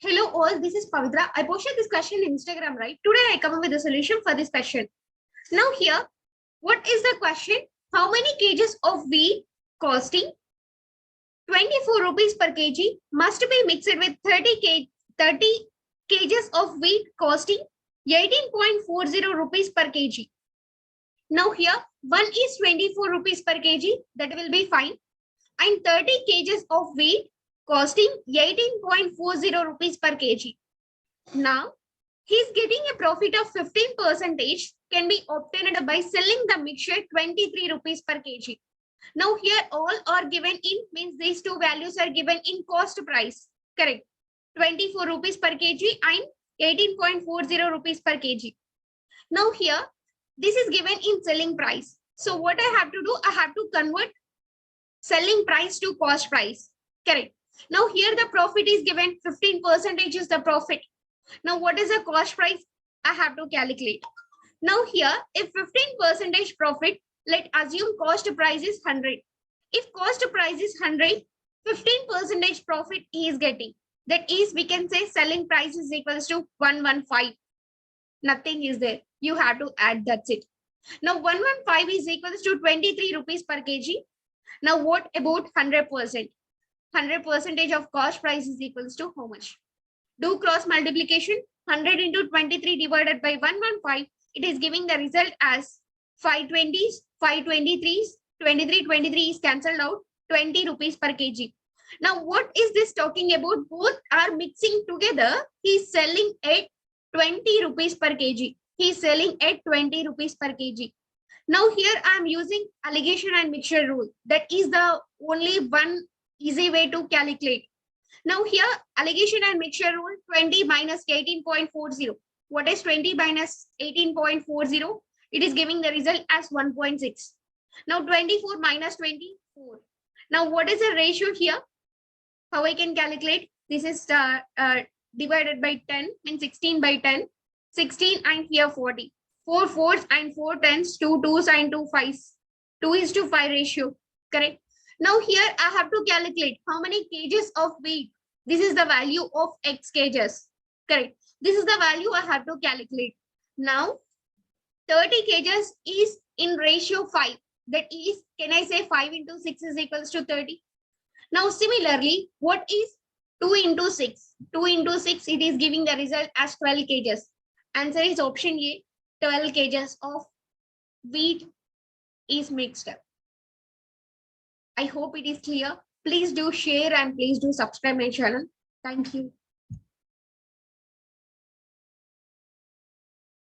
Hello all, this is Pavithra. I posted this question in Instagram, right? Today I come up with a solution for this question. Now here, what is the question? How many kgs of wheat costing 24 rupees per kg must be mixed with 30 kgs of wheat costing 18.40 rupees per kg. Now here, 1 is 24 rupees per kg, that will be fine. And 30 kgs of wheat costing 18.40 rupees per kg. Now, he's getting a profit of 15% can be obtained by selling the mixture 23 rupees per kg. Now, here all are given in, means these two values are given in cost price. Correct. 24 rupees per kg and 18.40 rupees per kg. Now, here, this is given in selling price. So, what I have to do, I have to convert selling price to cost price. Correct. Now here the profit is given 15% is the profit. Now what is the cost price? I have to calculate. Now here if 15% profit, let assume cost price is 100. If cost price is 100, 15% profit he is getting. That is, we can say selling price is equals to 115. Nothing is there. You have to add, that's it. Now 115 is equals to 23 rupees per kg. Now what about 100%? 100% of cost price is equals to how much? Do cross multiplication. 100 into 23 divided by 115. It is giving the result as 520s, 523s, 23 is cancelled out, 20 rupees per kg. Now, what is this talking about? Both are mixing together. He is selling at 20 rupees per kg. He is selling at 20 rupees per kg. Now, here I am using alligation and mixture rule. That is the only one easy way to calculate. Now here alligation and mixture rule, 20 minus 18.40. What is 20 minus 18.40? It is giving the result as 1.6. Now 24 minus 24. Now what is the ratio here? How I can calculate? This is divided by 10, means 16 by 10. 16 and here 40. 4 4s and 4 10s, 2 2s and 2 5s. 2:5 ratio. Correct. Now here I have to calculate how many kgs of wheat. This is the value of x kgs. Correct. This is the value I have to calculate. Now 30 kgs is in ratio 5. That is, can I say 5 into 6 is equals to 30? Now similarly, what is 2 into 6? 2 into 6, it is giving the result as 12 kgs. Answer is option A, 12 kgs of wheat is mixed up. I hope it is clear. Please do share and please do subscribe my channel. Thank you.